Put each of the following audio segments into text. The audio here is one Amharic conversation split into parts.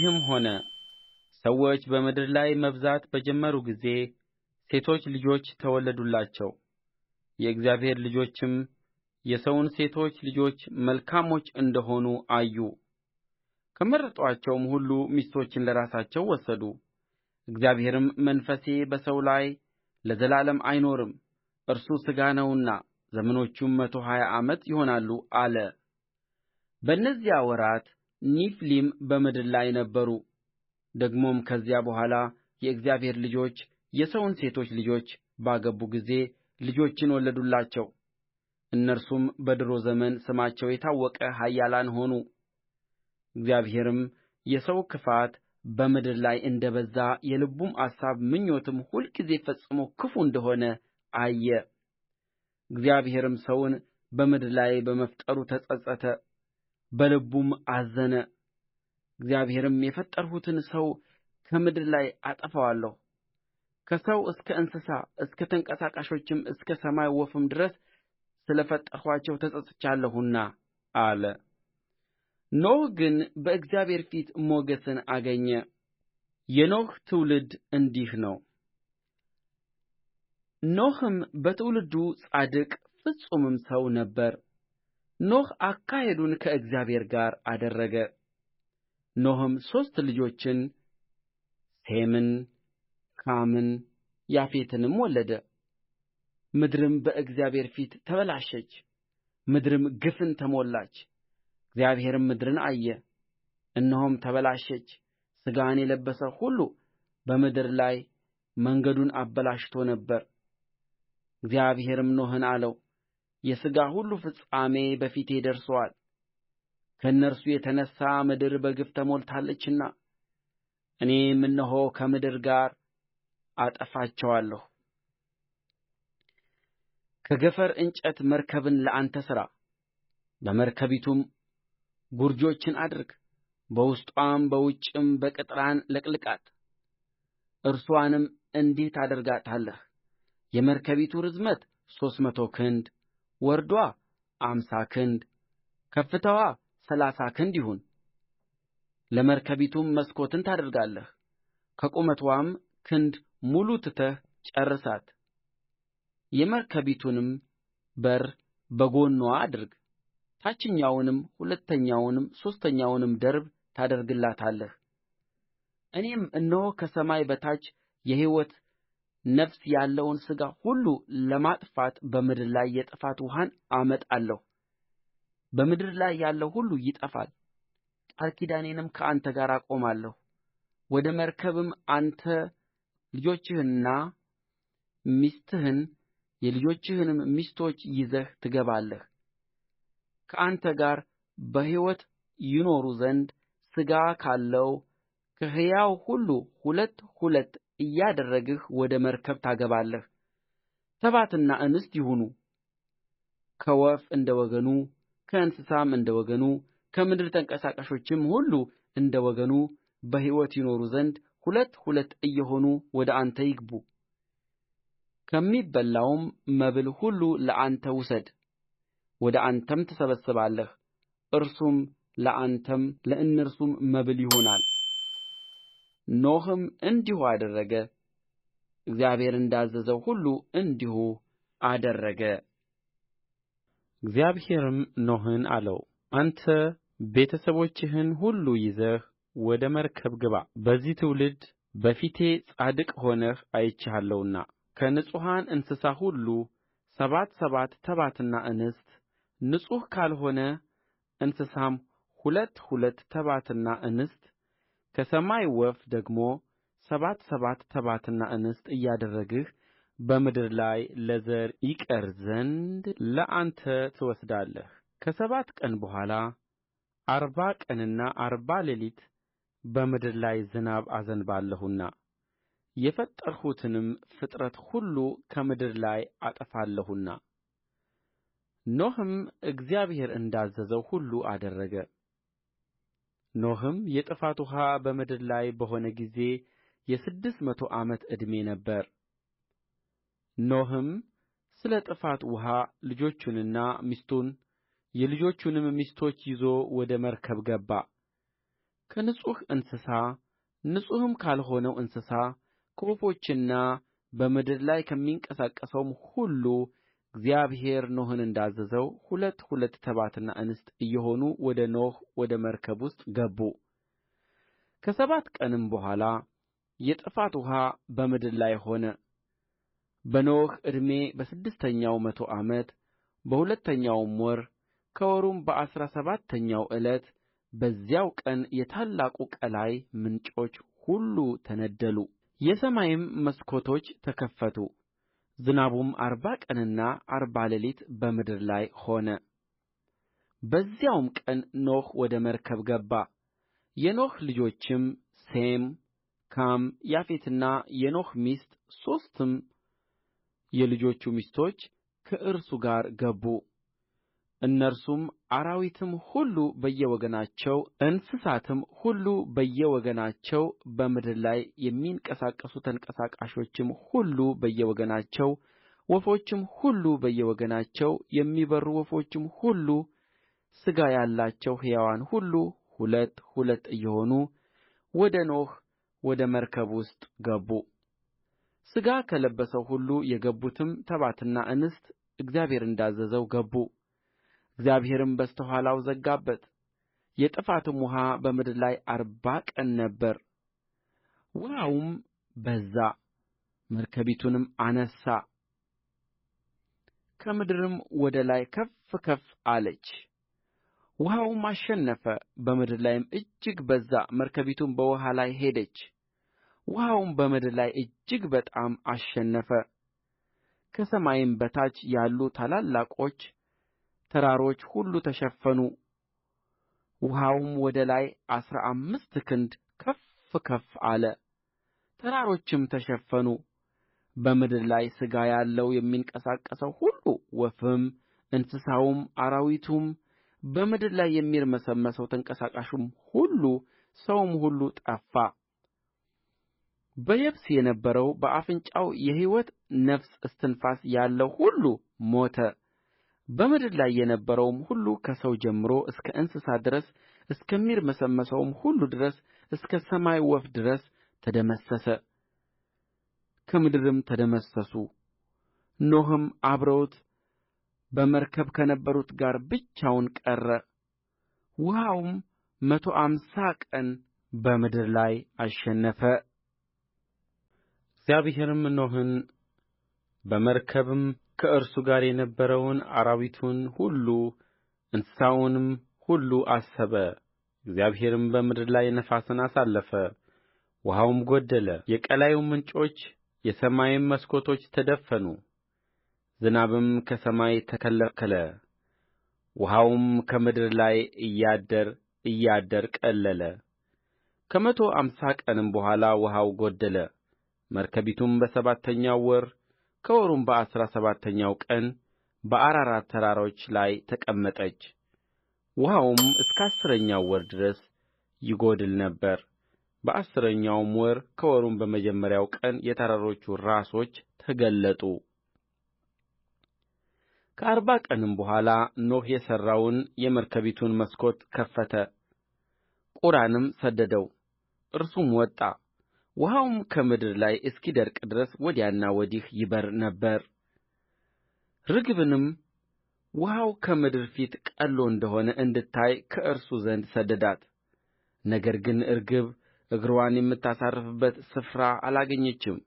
እንዲህም ሆነ ሰዎች በምድር ላይ መብዛት በጀመሩ ጊዜ ሴቶች ልጆች ተወለዱላቸው። የእግዚአብሔር ልጆችም የሰውን ሴቶች ልጆች መልካሞች እንደ ሆኑ አዩ። ከመረጡአቸውም ሁሉ ሚስቶችን ለራሳቸው ወሰዱ። እግዚአብሔርም መንፈሴ በሰው ላይ ለዘላለም አይኖርም፣ እርሱ ሥጋ ነውና ዘመኖቹም 120 ዓመት ይሆናሉ አለ። በእነዚያ ወራት ኔፊሊም በምድር ላይ ነበሩ። ደግሞም ከዚያ በኋላ የእግዚአብሔር ልጆች የሰውን ሴቶች ልጆች ባገቡ ጊዜ ልጆችን ወለዱላቸው። እነርሱም በዱሮ ዘመን ስማቸው የታወቀ ኃያላን ሆኑ። እግዚአብሔርም የሰው ክፋት በምድር ላይ እንደ በዛ የልቡም አሳብ ምኞትም ሁልጊዜ ፈጽሞ ክፉ እንደ ሆነ አየ። እግዚአብሔርም ሰውን በምድር ላይ በመፍጠሩ ተጸጸተ፣ በልቡም አዘነ። እግዚአብሔርም የፈጠርሁትን ሰው ከምድር ላይ አጠፋዋለሁ፣ ከሰው እስከ እንስሳ እስከ ተንቀሳቃሾችም እስከ ሰማይ ወፍም ድረስ ስለ ፈጠርኋቸው ተጸጽቻለሁና አለ። ኖኅ ግን በእግዚአብሔር ፊት ሞገስን አገኘ። የኖኅ ትውልድ እንዲህ ነው። ኖኅም በትውልዱ ጻድቅ ፍጹምም ሰው ነበረ። ኖኅ አካሄዱን ከእግዚአብሔር ጋር አደረገ። ኖኅም ሦስት ልጆችን ሴምን፣ ካምን፣ ያፌትንም ወለደ። ምድርም በእግዚአብሔር ፊት ተበላሸች፣ ምድርም ግፍን ተሞላች። እግዚአብሔርም ምድርን አየ፣ እነሆም ተበላሸች፣ ሥጋን የለበሰ ሁሉ በምድር ላይ መንገዱን አበላሽቶ ነበር። እግዚአብሔርም ኖኅን አለው፣ የሥጋ ሁሉ ፍጻሜ በፊቴ ደርሶአል፣ ከእነርሱ የተነሣ ምድር በግፍ ተሞልታለችና እኔም እነሆ ከምድር ጋር አጠፋቸዋለሁ። ከገፈር እንጨት መርከብን ለአንተ ሥራ፣ በመርከቢቱም ጉርጆችን አድርግ፣ በውስጥዋም በውጭም በቅጥራን ለቅልቃት። እርስዋንም እንዲህ ታደርጋታለህ: የመርከቢቱ ርዝመት 300 ክንድ፣ ወርድዋ 50 ክንድ፣ ከፍታዋ 30 ክንድ ይሁን። ለመርከቢቱም መስኮትን ታደርጋለህ፣ ከቁመትዋም ክንድ ሙሉ ትተህ ጨርሳት። የመርከቢቱንም በር በጎንዋ አድርግ። ታችኛውንም ሁለተኛውንም ሦስተኛውንም ደርብ ታደርግላታለህ። እኔም እነሆ ከሰማይ በታች የሕይወት ነፍስ ያለውን ሥጋ ሁሉ ለማጥፋት በምድር ላይ የጥፋት ውኃን አመጣለሁ። በምድር ላይ ያለው ሁሉ ይጠፋል። ቃል ኪዳኔንም ከአንተ ጋር አቆማለሁ። ወደ መርከብም አንተ ልጆችህንና ሚስትህን የልጆችህንም ሚስቶች ይዘህ ትገባለህ። ከአንተ ጋር በሕይወት ይኖሩ ዘንድ ሥጋ ካለው ከሕያው ሁሉ ሁለት ሁለት እያደረግህ ወደ መርከብ ታገባለህ። ተባትና እንስት ይሁኑ፣ ከወፍ እንደ ወገኑ፣ ከእንስሳም እንደ ወገኑ፣ ከምድር ተንቀሳቃሾችም ሁሉ እንደ ወገኑ በሕይወት ይኖሩ ዘንድ ሁለት ሁለት እየሆኑ ወደ አንተ ይግቡ። ከሚበላውም መብል ሁሉ ለአንተ ውሰድ፣ ወደ አንተም ትሰበስባለህ። እርሱም ለአንተም ለእነርሱም መብል ይሆናል። ኖኅም እንዲሁ አደረገ፣ እግዚአብሔር እንዳዘዘው ሁሉ እንዲሁ አደረገ። እግዚአብሔርም ኖኅን አለው፣ አንተ ቤተሰቦችህን ሁሉ ይዘህ ወደ መርከብ ግባ። በዚህ ትውልድ በፊቴ ጻድቅ ሆነህ አይቼሃለሁና ከንጹሐን እንስሳ ሁሉ ሰባት ሰባት ተባትና እንስት፣ ንጹሕ ካልሆነ እንስሳም ሁለት ሁለት ተባትና እንስት፣ ከሰማይ ወፍ ደግሞ ሰባት ሰባት ተባትና እንስት እያደረግህ በምድር ላይ ለዘር ይቀር ዘንድ ለአንተ ትወስዳለህ። ከሰባት ቀን በኋላ 40 ቀንና 40 ሌሊት በምድር ላይ ዝናብ አዘንባለሁና የፈጠርሁትንም ፍጥረት ሁሉ ከምድር ላይ አጠፋለሁና። ኖኅም እግዚአብሔር እንዳዘዘው ሁሉ አደረገ። ኖኅም የጥፋት ውኃ በምድር ላይ በሆነ ጊዜ የ600 ዓመት ዕድሜ ነበረ። ኖኅም ስለ ጥፋት ውኃ ልጆቹንና ሚስቱን የልጆቹንም ሚስቶች ይዞ ወደ መርከብ ገባ። ከንጹሕ እንስሳ ንጹሕም ካልሆነው እንስሳ ከወፎችና በምድር ላይ ከሚንቀሳቀሰውም ሁሉ እግዚአብሔር ኖኅን እንዳዘዘው ሁለት ሁለት ተባትና እንስት እየሆኑ ወደ ኖኅ ወደ መርከብ ውስጥ ገቡ። ከሰባት ቀንም በኋላ የጥፋት ውኃ በምድር ላይ ሆነ። በኖኅ ዕድሜ በስድስተኛው መቶ ዓመት በሁለተኛው ወር ከወሩም በአሥራ ሰባተኛው ዕለት በዚያው ቀን የታላቁ ቀላይ ምንጮች ሁሉ ተነደሉ፣ የሰማይም መስኮቶች ተከፈቱ። ዝናቡም 40 ቀንና 40 ሌሊት በምድር ላይ ሆነ። በዚያውም ቀን ኖኅ ወደ መርከብ ገባ። የኖኅ ልጆችም ሴም፣ ካም፣ ያፌትና የኖኅ ሚስት ሦስቱም የልጆቹ ሚስቶች ከእርሱ ጋር ገቡ። እነርሱም አራዊትም ሁሉ በየወገናቸው እንስሳትም ሁሉ በየወገናቸው በምድር ላይ የሚንቀሳቀሱ ተንቀሳቃሾችም ሁሉ በየወገናቸው ወፎችም ሁሉ በየወገናቸው የሚበርሩ ወፎችም ሁሉ ሥጋ ያላቸው ሕያዋን ሁሉ ሁለት ሁለት እየሆኑ ወደ ኖኅ ወደ መርከብ ውስጥ ገቡ። ሥጋ ከለበሰው ሁሉ የገቡትም ተባትና እንስት እግዚአብሔር እንዳዘዘው ገቡ። እግዚአብሔርም በስተ ኋላው ዘጋበት። የጥፋትም ውኃ በምድር ላይ 40 ቀን ነበረ። ውኃውም በዛ፣ መርከቢቱንም አነሣ፣ ከምድርም ወደ ላይ ከፍ ከፍ አለች። ውኃውም አሸነፈ፣ በምድር ላይም እጅግ በዛ፣ መርከቢቱም በውኃ ላይ ሄደች። ውኃውም በምድር ላይ እጅግ በጣም አሸነፈ። ከሰማይም በታች ያሉ ታላላቆች ተራሮች ሁሉ ተሸፈኑ። ውኃውም ወደ ላይ 15 ክንድ ከፍ ከፍ አለ፣ ተራሮችም ተሸፈኑ። በምድር ላይ ሥጋ ያለው የሚንቀሳቀሰው ሁሉ ወፍም፣ እንስሳውም፣ አራዊቱም፣ በምድር ላይ የሚርመሰመሰው ተንቀሳቃሹም ሁሉ ሰውም ሁሉ ጠፋ። በየብስ የነበረው በአፍንጫው የሕይወት ነፍስ እስትንፋስ ያለው ሁሉ ሞተ። በምድር ላይ የነበረውም ሁሉ ከሰው ጀምሮ እስከ እንስሳ ድረስ እስከሚርመሰመሰውም ሁሉ ድረስ እስከ ሰማይ ወፍ ድረስ ተደመሰሰ፣ ከምድርም ተደመሰሱ። ኖኅም አብረውት በመርከብ ከነበሩት ጋር ብቻውን ቀረ። ውኃውም 150 ቀን በምድር ላይ አሸነፈ። እግዚአብሔርም ኖኅን በመርከብም ከእርሱ ጋር የነበረውን አራዊቱን ሁሉ እንስሳውንም ሁሉ አሰበ። እግዚአብሔርም በምድር ላይ ነፋስን አሳለፈ፣ ውኃውም ጎደለ፣ የቀላዩም ምንጮች የሰማይም መስኮቶች ተደፈኑ፣ ዝናብም ከሰማይ ተከለከለ። ውኃውም ከምድር ላይ እያደር ቀለለ። ከ150 ቀንም በኋላ ውኃው ጎደለ። መርከቢቱም በሰባተኛው ወር ከወሩም በአሥራ ሰባተኛው ቀን በአራራት ተራሮች ላይ ተቀመጠች። ውኃውም እስከ አሥረኛው ወር ድረስ ይጎድል ነበር። በአሥረኛውም ወር ከወሩም በመጀመሪያው ቀን የተራሮቹ ራሶች ተገለጡ። ከ40 ቀንም በኋላ ኖኅ የሠራውን የመርከቢቱን መስኮት ከፈተ፣ ቁራንም ሰደደው፣ እርሱም ወጣ። ውኃውም ከምድር ላይ እስኪደርቅ ድረስ ወዲያና ወዲህ ይበር ነበር። ርግብንም ውኃው ከምድር ፊት ቀልሎ እንደሆነ እንድታይ ከእርሱ ዘንድ ሰደዳት። ነገር ግን ርግብ እግርዋን የምታሳርፍበት ስፍራ አላገኘችም።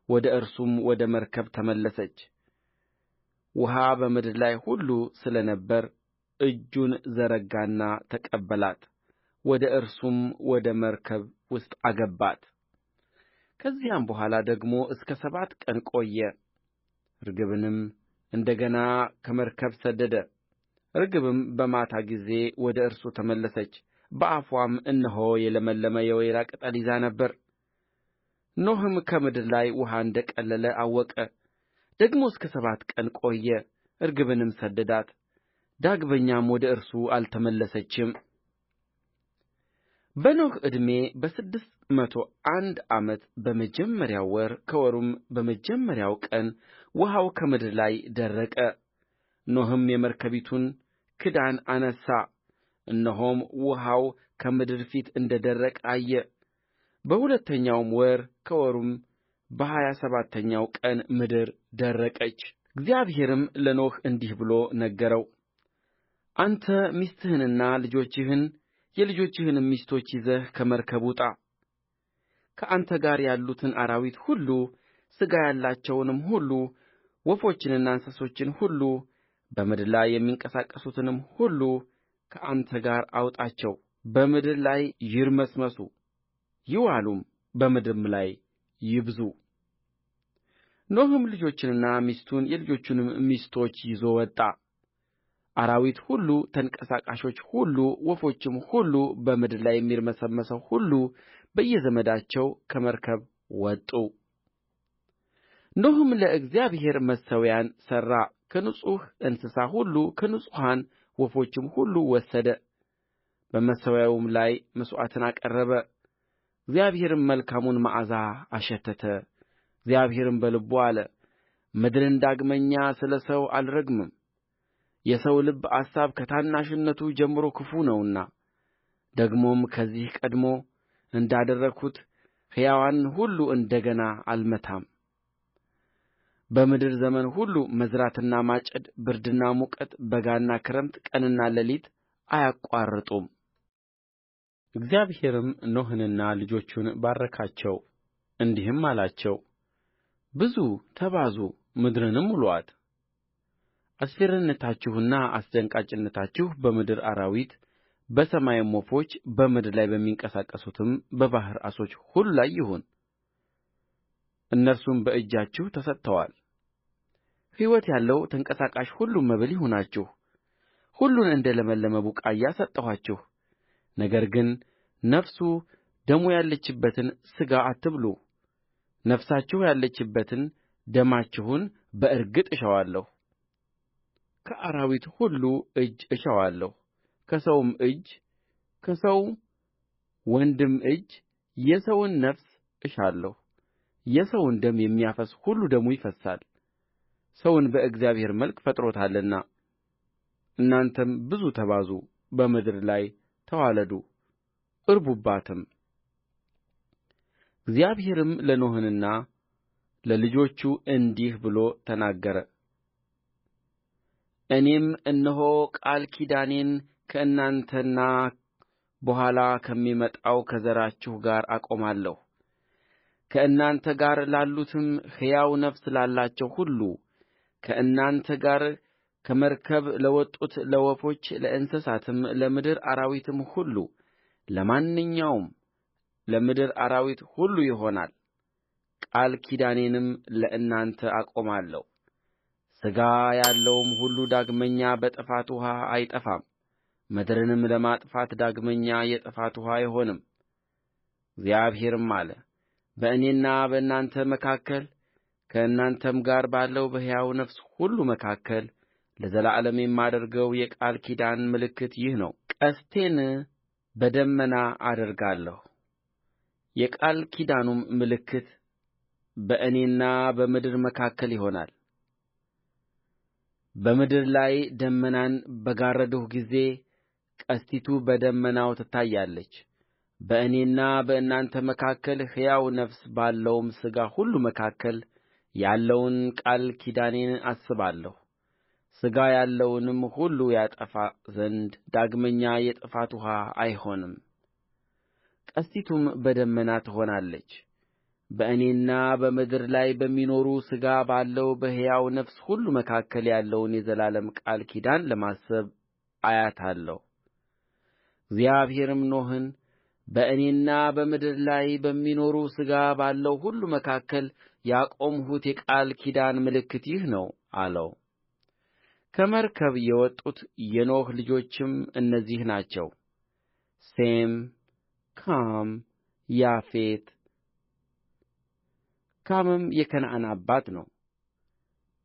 ወደ እርሱም ወደ መርከብ ተመለሰች። ውኃ በምድር ላይ ሁሉ ስለ ነበረ እጁን ዘረጋና ተቀበላት፣ ወደ እርሱም ወደ መርከብ ውስጥ አገባት። ከዚያም በኋላ ደግሞ እስከ 7 ቀን ቆየ። ርግብንም እንደ ገና ከመርከብ ሰደደ። ርግብም በማታ ጊዜ ወደ እርሱ ተመለሰች፣ በአፍዋም እነሆ የለመለመ የወይራ ቅጠል ይዛ ነበር። ኖኅም ከምድር ላይ ውኃ እንደ ቀለለ አወቀ። ደግሞ እስከ 7 ቀን ቆየ፣ ርግብንም ሰደዳት፣ ዳግመኛም ወደ እርሱ አልተመለሰችም። በኖኅ ዕድሜ በ601 ዓመት በመጀመሪያው ወር ከወሩም በመጀመሪያው ቀን ውኃው ከምድር ላይ ደረቀ። ኖኅም የመርከቢቱን ክዳን አነሣ፣ እነሆም ውኃው ከምድር ፊት እንደ ደረቀ አየ። በሁለተኛውም ወር ከወሩም በሀያ ሰባተኛው ቀን ምድር ደረቀች። እግዚአብሔርም ለኖኅ እንዲህ ብሎ ነገረው። አንተ ሚስትህንና ልጆችህን የልጆችህንም ሚስቶች ይዘህ ከመርከብ ውጣ። ከአንተ ጋር ያሉትን አራዊት ሁሉ፣ ሥጋ ያላቸውንም ሁሉ፣ ወፎችንና እንስሶችን ሁሉ፣ በምድር ላይ የሚንቀሳቀሱትንም ሁሉ ከአንተ ጋር አውጣቸው። በምድር ላይ ይርመስመሱ ይዋሉም፣ በምድርም ላይ ይብዙ። ኖኅም ልጆቹንና ሚስቱን የልጆቹንም ሚስቶች ይዞ ወጣ። አራዊት ሁሉ፣ ተንቀሳቃሾች ሁሉ፣ ወፎችም ሁሉ፣ በምድር ላይ የሚርመሰመሰው ሁሉ በየዘመዳቸው ከመርከብ ወጡ። ኖኅም ለእግዚአብሔር መሠዊያን ሠራ፣ ከንጹሕ እንስሳ ሁሉ ከንጹሐን ወፎችም ሁሉ ወሰደ። በመሠዊያውም ላይ መሥዋዕትን አቀረበ። እግዚአብሔርም መልካሙን መዓዛ አሸተተ። እግዚአብሔርም በልቡ አለ፣ ምድርን ዳግመኛ ስለ ሰው አልረግምም፣ የሰው ልብ አሳብ ከታናሽነቱ ጀምሮ ክፉ ነውና። ደግሞም ከዚህ ቀድሞ እንዳደረግሁት ሕያዋንን ሁሉ እንደ ገና አልመታም። በምድር ዘመን ሁሉ መዝራትና ማጨድ፣ ብርድና ሙቀት፣ በጋና ክረምት፣ ቀንና ሌሊት አያቋርጡም። እግዚአብሔርም ኖኅንና ልጆቹን ባረካቸው፣ እንዲህም አላቸው፣ ብዙ ተባዙ፣ ምድርንም ሙሉአት። አስፈሪነታችሁና አስደንጋጭነታችሁ በምድር አራዊት፣ በሰማይም ወፎች፣ በምድር ላይ በሚንቀሳቀሱትም በባሕር ዓሦች ሁሉ ላይ ይሁን። እነርሱም በእጃችሁ ተሰጥተዋል። ሕይወት ያለው ተንቀሳቃሽ ሁሉ መብል ይሁናችሁ። ሁሉን እንደ ለመለመ ቡቃያ ሰጠኋችሁ። ነገር ግን ነፍሱ ደሙ ያለችበትን ሥጋ አትብሉ። ነፍሳችሁ ያለችበትን ደማችሁን በእርግጥ እሻዋለሁ። ከአራዊት ሁሉ እጅ እሻዋለሁ፣ ከሰውም እጅ፣ ከሰው ወንድም እጅ የሰውን ነፍስ እሻለሁ። የሰውን ደም የሚያፈስስ ሁሉ ደሙ ይፈስሳል። ሰውን በእግዚአብሔር መልክ ፈጥሮታልና። እናንተም ብዙ ተባዙ፣ በምድር ላይ ተዋለዱ፣ እርቡባትም። እግዚአብሔርም ለኖኅና ለልጆቹ እንዲህ ብሎ ተናገረ። እኔም እነሆ ቃል ኪዳኔን ከእናንተና በኋላ ከሚመጣው ከዘራችሁ ጋር አቆማለሁ፣ ከእናንተ ጋር ላሉትም ሕያው ነፍስ ላላቸው ሁሉ፣ ከእናንተ ጋር ከመርከብ ለወጡት ለወፎች፣ ለእንስሳትም፣ ለምድር አራዊትም ሁሉ፣ ለማንኛውም ለምድር አራዊት ሁሉ ይሆናል። ቃል ኪዳኔንም ለእናንተ አቆማለሁ። ሥጋ ያለውም ሁሉ ዳግመኛ በጥፋት ውኃ አይጠፋም፣ ምድርንም ለማጥፋት ዳግመኛ የጥፋት ውኃ አይሆንም። እግዚአብሔርም አለ፣ በእኔና በእናንተ መካከል ከእናንተም ጋር ባለው በሕያው ነፍስ ሁሉ መካከል ለዘላለም የማደርገው የቃል ኪዳን ምልክት ይህ ነው። ቀስቴን በደመና አደርጋለሁ። የቃል ኪዳኑም ምልክት በእኔና በምድር መካከል ይሆናል። በምድር ላይ ደመናን በጋረድሁ ጊዜ ቀስቲቱ በደመናው ትታያለች። በእኔና በእናንተ መካከል ሕያው ነፍስ ባለውም ሥጋ ሁሉ መካከል ያለውን ቃል ኪዳኔን አስባለሁ። ሥጋ ያለውንም ሁሉ ያጠፋ ዘንድ ዳግመኛ የጥፋት ውኃ አይሆንም። ቀስቲቱም በደመና ትሆናለች። በእኔና በምድር ላይ በሚኖር ሥጋ ባለው በሕያው ነፍስ ሁሉ መካከል ያለውን የዘላለም ቃል ኪዳን ለማሰብ አያታለሁ። እግዚአብሔርም ኖኅን በእኔና በምድር ላይ በሚኖር ሥጋ ባለው ሁሉ መካከል ያቆምሁት የቃል ኪዳን ምልክት ይህ ነው አለው። ከመርከብ የወጡት የኖኅ ልጆችም እነዚህ ናቸው፣ ሴም፣ ካም፣ ያፌት። ካምም የከነዓን አባት ነው።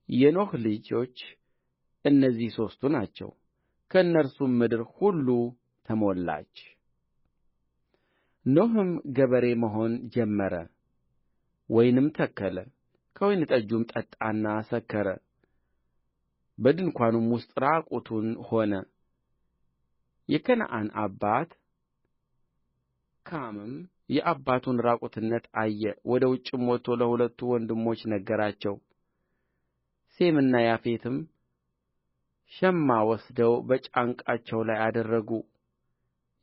የኖኅ ልጆች እነዚህ ሦስቱ ናቸው። ከእነርሱም ምድር ሁሉ ተሞላች። ኖኅም ገበሬ መሆን ጀመረ፣ ወይንም ተከለ፣ ከወይን ጠጁም ጠጣና ሰከረ፣ በድንኳኑም ውስጥ ራቁቱን ሆነ። የከነዓን አባት ካምም የአባቱን ዕራቁትነት አየ ወደ ውጭም ወጥቶ ለሁለቱ ወንድሞቹ ነገራቸው ሴምና ያፌትም ሸማ ወስደው በጫንቃቸው ላይ አደረጉ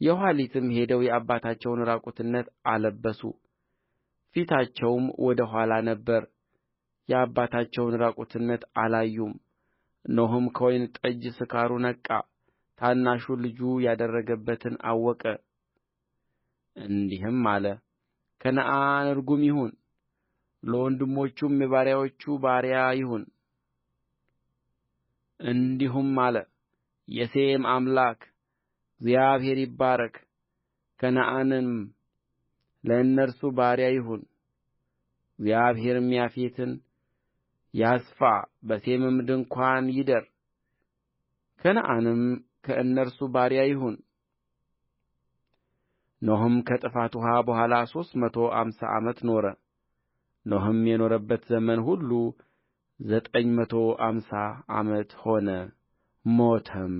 የኋሊትም ሄደው የአባታቸውን ዕራቁትነት አለበሱ ፊታቸውም ወደ ኋላ ነበረ የአባታቸውን ዕራቁትነት አላዩም ኖኅም ከወይን ጠጅ ስካሩ ነቃ ታናሹ ልጁ ያደረገበትን አወቀ እንዲህም አለ ከነዓን ርጉም ይሁን ለወንድሞቹም የባሪያዎቹ ባሪያ ይሁን እንዲህም አለ የሴም አምላክ እግዚአብሔር ይባረክ ከነዓንም ለእነርሱ ባሪያ ይሁን እግዚአብሔርም ያፌትን ያስፋ በሴምም ድንኳን ይደር ከነዓንም ከእነርሱ ባሪያ ይሁን ኖኅም ከጥፋት ውኃ በኋላ 350 ዓመት ኖረ ኖኅም የኖረበት ዘመን ሁሉ 950 ዓመት ሆነ ሞተም